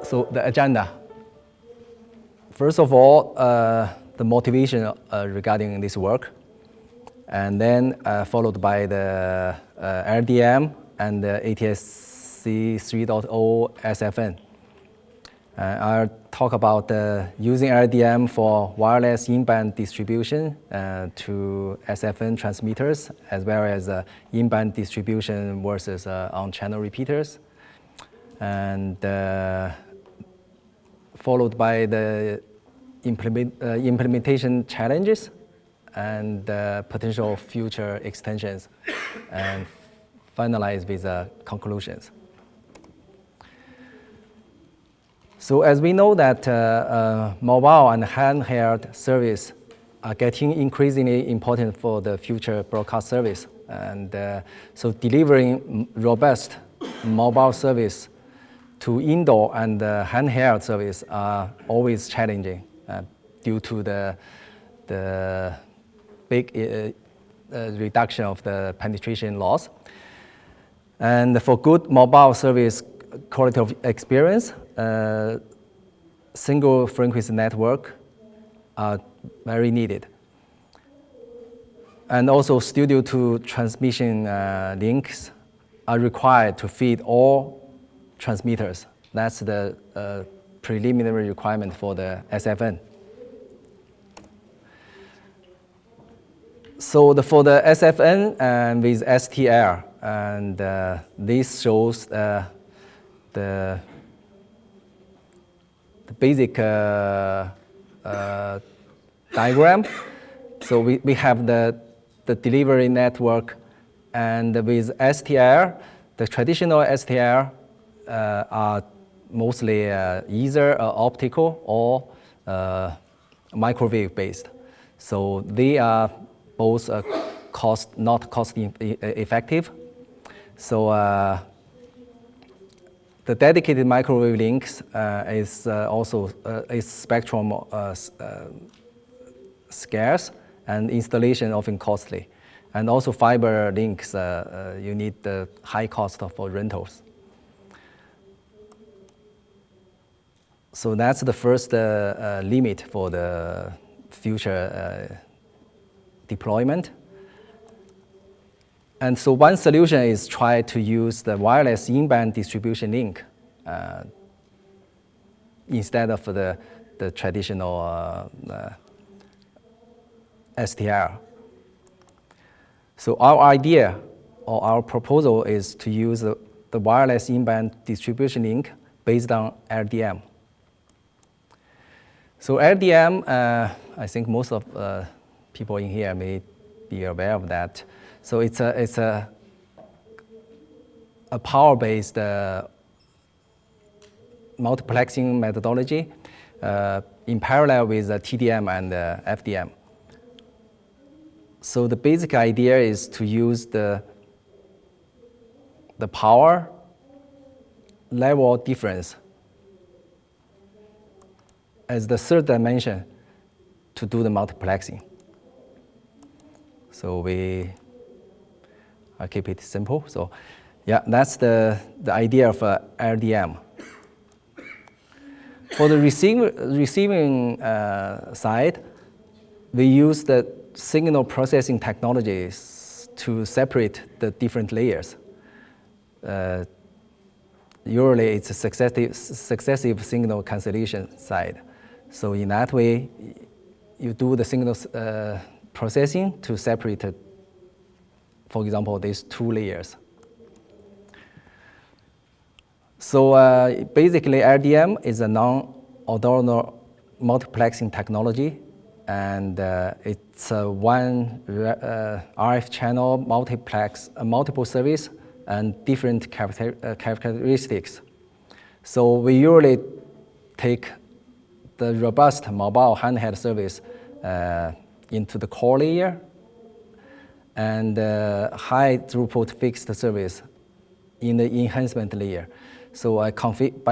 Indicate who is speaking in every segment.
Speaker 1: So the agenda. First of all, the motivation regarding this work, and then followed by the LDM and the ATSC 3.0 SFN. I'll talk about using LDM for wireless in-band distribution to SFN transmitters, as well as in-band distribution versus on-channel repeaters. And followed by the implementation challenges and potential future extensions, and finalize with conclusions. So as we know that mobile and handheld service are getting increasingly important for the future broadcast service. And so delivering robust mobile service to indoor and handheld service are always challenging due to the big reduction of the penetration loss. And for good mobile service quality of experience, single frequency network are very needed. And also studio to transmission links are required to feed all transmitters. That's the preliminary requirement for the SFN. So for the SFN with STL, and this shows the basic diagram. So we have the delivery network, and with STL, the traditional STL are mostly either optical or microwave based. So they are both not cost effective. So the dedicated microwave links is also is spectrum scarce, and installation often costly. And also fiber links, you need the high cost for rentals. So that's the first limit for the future deployment. And so one solution is try to use the wireless in-band distribution link instead of the traditional STL. So our idea or our proposal is to use the wireless in-band distribution link based on LDM. So LDM, I think most of people in here may be aware of that. So it's a power-based multiplexing methodology in parallel with TDM and FDM. So the basic idea is to use the power level difference as the third dimension to do the multiplexing. So I keep it simple. So yeah, that's the idea of LDM. For the receiving side, we use the signal processing technologies to separate the different layers. Usually it's a successive signal cancellation side. So in that way, you do the signal processing to separate, for example, these two layers. So basically, LDM is a non-orthogonal multiplexing technology, and it's one RF channel multiplex, multiple service, and different characteristics. So we usually take the robust mobile handheld service into the core layer, and high throughput fixed service in the enhancement layer. So by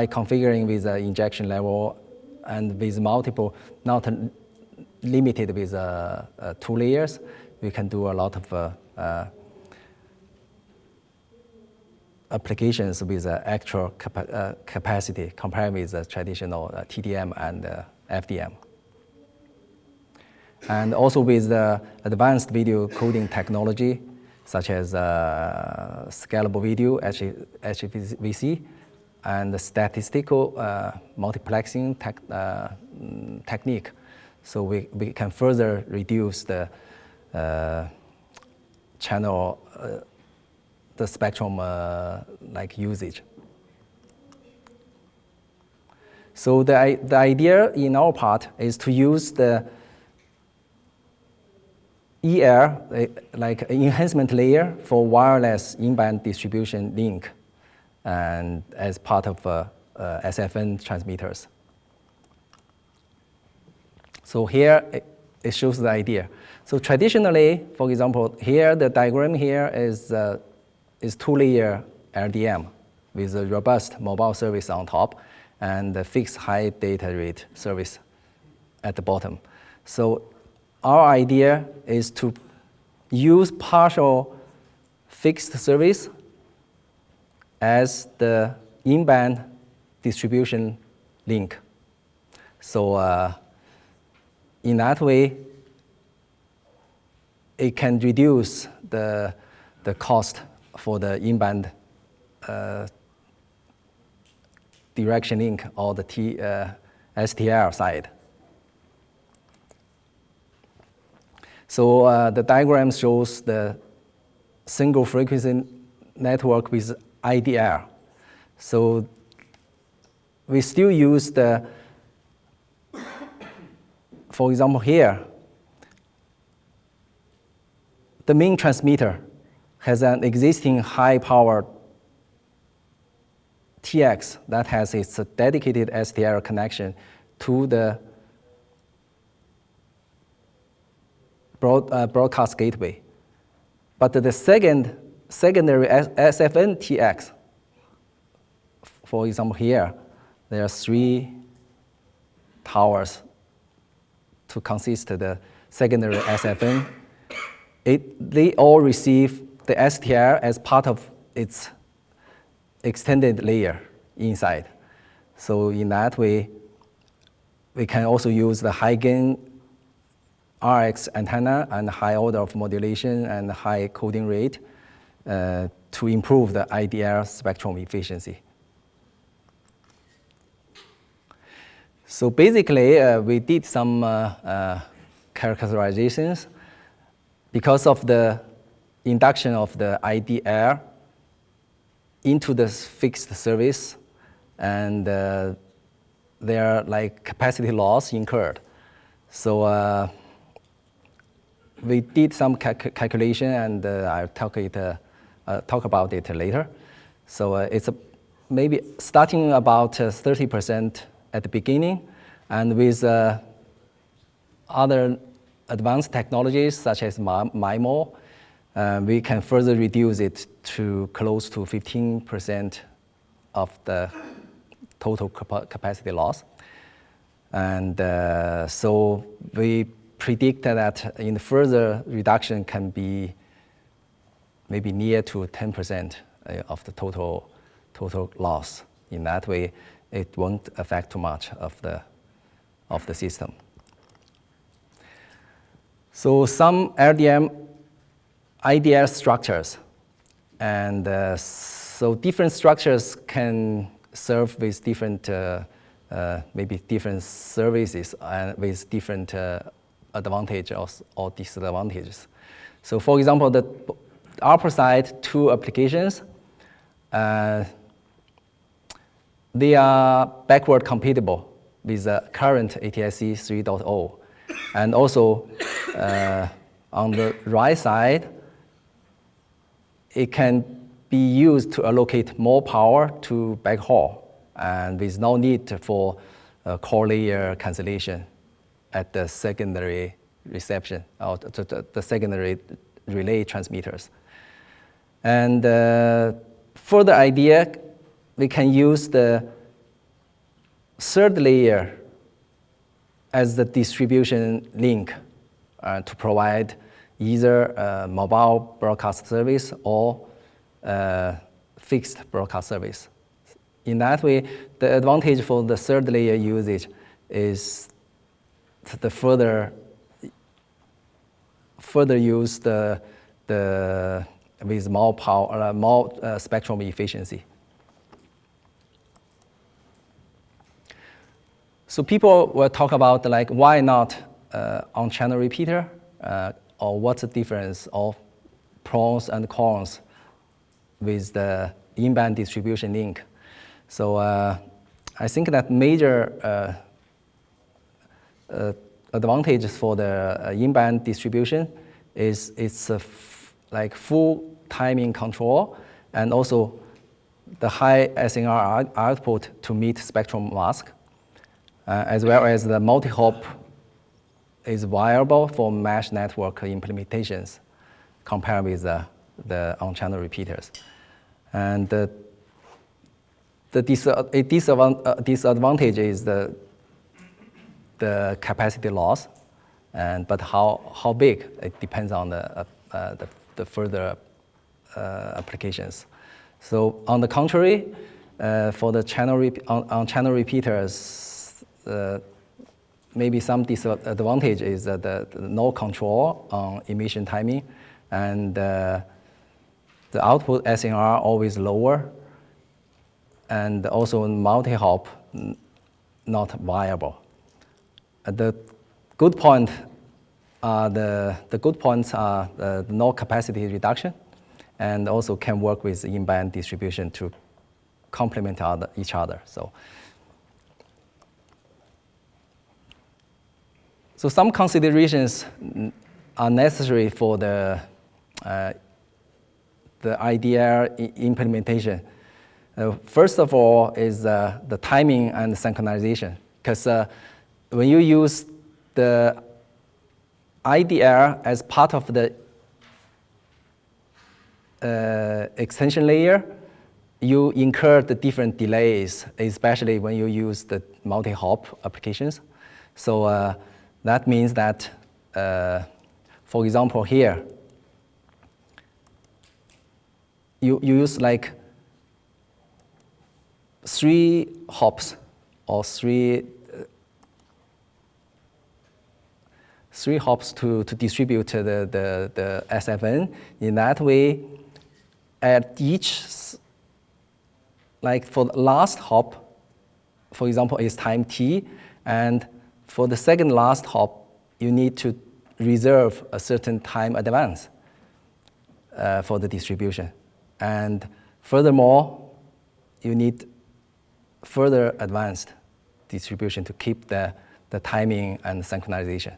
Speaker 1: configuring with injection level and with multiple, not limited with 2 layers, we can do a lot of applications with actual capacity compared with the traditional TDM and FDM. And also with the advanced video coding technology, such as scalable video, HVC, and the statistical multiplexing technique. So we can further reduce the channel, the spectrum like usage. So the idea in our part is to use the ER, like enhancement layer for wireless in-band distribution link, and as part of SFN transmitters. So here it shows the idea. So traditionally, for example, here the diagram here is two-layer LDM with a robust mobile service on top and a fixed high data rate service at the bottom. So our idea is to use partial fixed service as the in-band distribution link. So in that way, it can reduce the cost for the in-band direction link or the STL side. So the diagram shows the single frequency network with IDR. So we still use the, for example here, the main transmitter has an existing high power TX that has its dedicated STL connection to the broadcast gateway. But the secondary SFN TX, for example here, there are 3 towers to consist of the secondary SFN. They all receive the STL as part of its extended layer inside. So in that way, we can also use the high gain RX antenna and high order of modulation and high coding rate to improve the IDR spectrum efficiency. So basically, we did some characterizations. Because of the induction of the IDR into the fixed service, and there are like capacity loss incurred. So we did some calculation, and I'll talk about it later. So it's maybe starting about 30% at the beginning, and with other advanced technologies such as MIMO, we can further reduce it to close to 15% of the total capacity loss. And so we predict that in further reduction can be maybe near to 10% of the total loss. In that way, it won't affect too much of the system. So some LDM IDR structures, and so different structures can serve with different, maybe different services and with different advantages or disadvantages. So for example, the upper side 2 applications, they are backward compatible with the current ATSC 3.0. And also, on the right side, it can be used to allocate more power to backhaul, and with no need for core layer cancellation at the secondary reception, or the secondary relay transmitters. And for the idea, we can use the third layer as the distribution link to provide either mobile broadcast service or fixed broadcast service. In that way, the advantage for the third layer usage is the further use with more power, more spectrum efficiency. So people will talk about like why not on-channel repeater, or what's the difference of pros and cons with the in-band distribution link. So I think that major advantages for the in-band distribution is it's like full timing control and also the high SNR output to meet spectrum mask, as well as the multi-hop is viable for mesh network implementations compared with the on-channel repeaters. And the disadvantage is the capacity loss, but how big, it depends on the further applications. So on the contrary, for the on-channel repeaters, maybe some disadvantage is the no control on emission timing, and the output SNR always lower, and also multi-hop not viable. The good points are the no capacity reduction, and also can work with in-band distribution to complement each other. So some considerations are necessary for the IDR implementation. First of all is the timing and synchronization, because when you use the IDR as part of the extension layer, you incur the different delays, especially when you use the multi-hop applications. So that means that, for example, here, you use like 3 hops or three hops to distribute the SFN. In that way, at each, like for the last hop, for example, is time t, and for the second last hop, you need to reserve a certain time advance for the distribution. And furthermore, you need further advanced distribution to keep the timing and synchronization.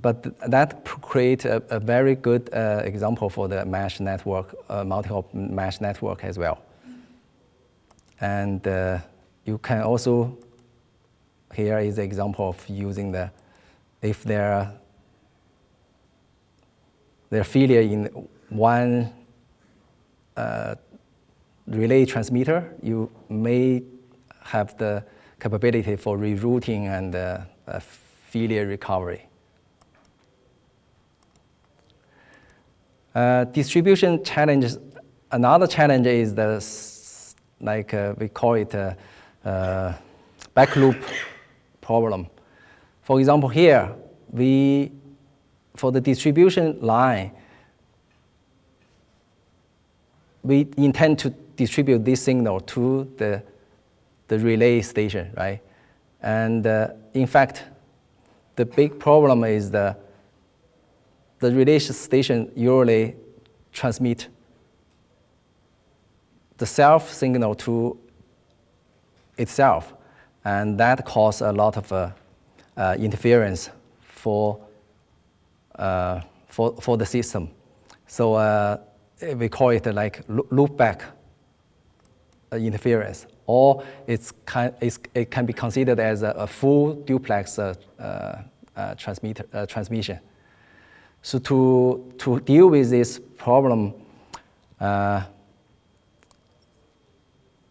Speaker 1: But that creates a very good example for the mesh network, multi-hop mesh network as well. And you can also, here is an example of using if there are failure in one relay transmitter, you may have the capability for rerouting and failure recovery. Distribution challenges. Another challenge is we call it back loop problem. For example, here, for the distribution line, we intend to distribute this signal to the relay station, right? And in fact, the big problem is the relay station usually transmit the self signal to itself, and that causes a lot of interference for the system. So we call it like loopback interference, or it can be considered as a full duplex transmission. So to deal with this problem,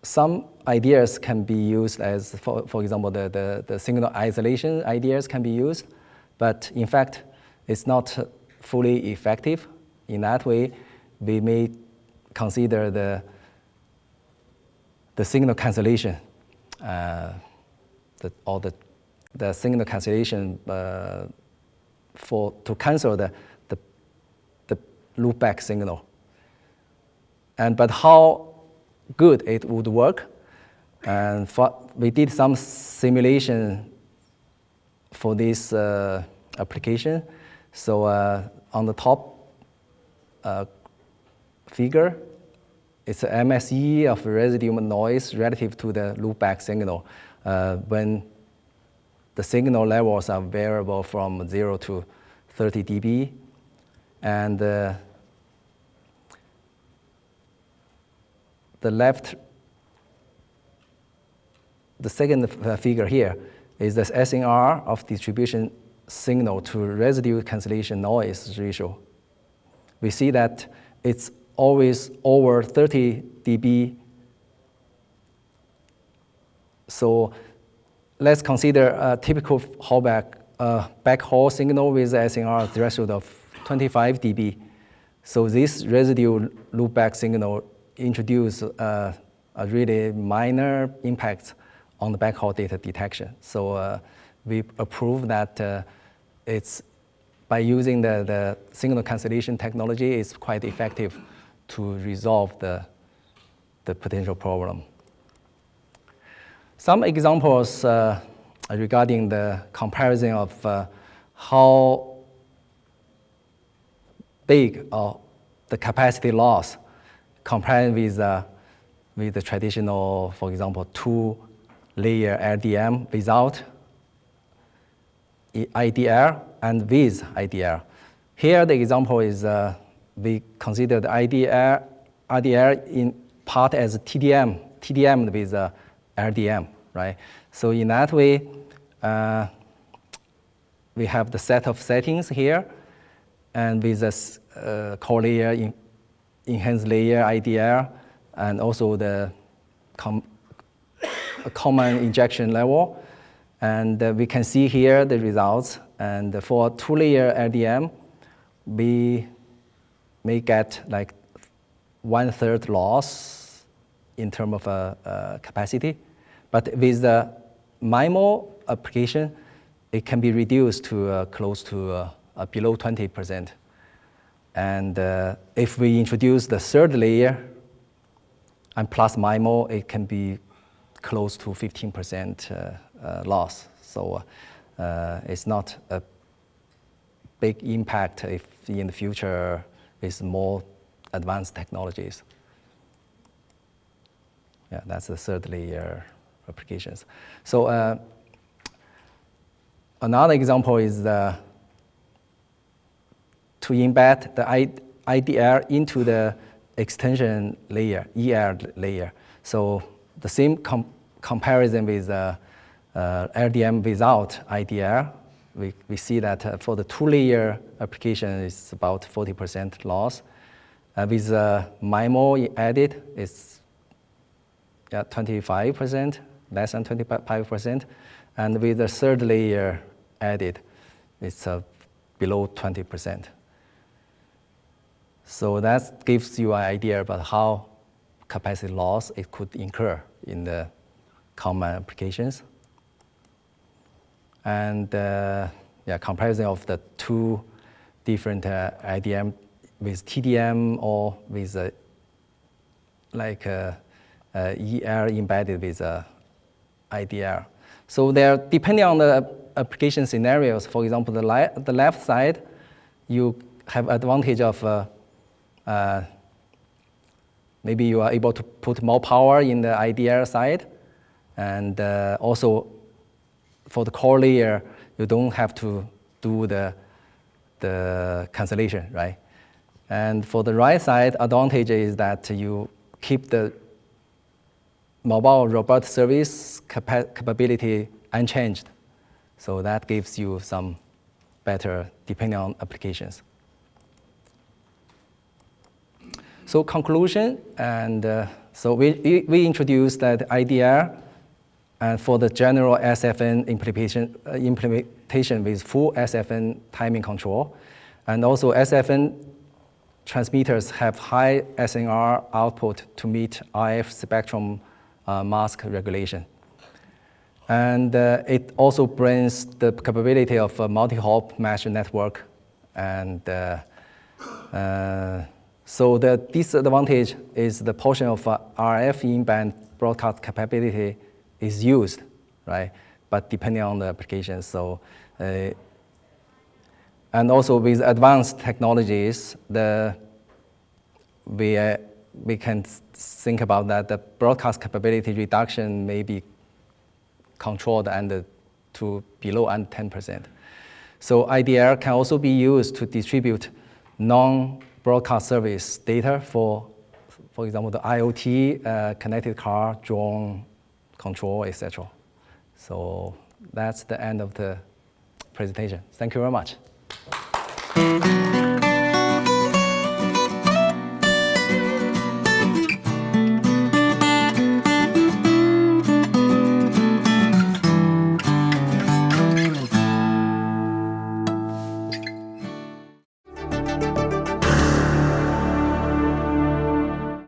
Speaker 1: some ideas can be used as, for example, the signal isolation ideas can be used, but in fact, it's not fully effective. In that way, we may consider the signal cancellation, the signal cancellation to cancel the loopback signal. But how good it would work, and we did some simulation for this application. So on the top figure, it's an MSE of residual noise relative to the loopback signal when the signal levels are variable from 0 to 30 dB. And the second figure here is the SNR of distribution signal to residue cancellation noise ratio. We see that it's always over 30 dB. So let's consider a typical backhaul signal with SNR threshold of 25 dB. So this residual loopback signal introduce a really minor impact on the backhaul data detection. So we approve that it's by using the signal cancellation technology, it's quite effective to resolve the potential problem. Some examples regarding the comparison of how big the capacity loss compared with the traditional, for example, two-layer LDM without IDR and with IDR. Here the example is we consider the IDR in part as TDM with LDM, right? So in that way, we have the set of settings here, and with this core layer, enhanced layer IDR, and also the common injection level. And we can see here the results. And for two-layer LDM, we may get like 1/3 loss in terms of capacity. But with the MIMO application, it can be reduced to close to below 20%. And if we introduce the third layer and plus MIMO, it can be close to 15% loss. So it's not a big impact if in the future with more advanced technologies. Yeah, that's the third layer applications. So another example is to embed the IDR into the extension layer, ER layer. So the same comparison with LDM without IDR, we see that for the two-layer application, it's about 40% loss. With MIMO added, it's 25%, less than 25%. And with the third layer added, it's below 20%. So that gives you an idea about how capacity loss it could incur in the common applications. And comparison of the two different IDM with TDM or with ER embedded with IDR. So they're depending on the application scenarios. For example, the left side, you have advantage of maybe you are able to put more power in the IDR side, and also for the core layer, you don't have to do the cancellation, right? And for the right side, advantage is that you keep the mobile robot service capability unchanged. So that gives you some better depending on applications. So conclusion, and so we introduced that IDR and for the general SFN implementation with full SFN timing control, and also SFN transmitters have high SNR output to meet RF spectrum mask regulation. And it also brings the capability of a multi-hop mesh network. And so the disadvantage is the portion of RF in-band broadcast capability is used, right? But depending on the application. So, and also with advanced technologies, we can think about that the broadcast capability reduction may be controlled and to below 10%. So IDR can also be used to distribute non-broadcast service data for example, the IoT, connected car, drone control, etc. So that's the end of the presentation. Thank you very much.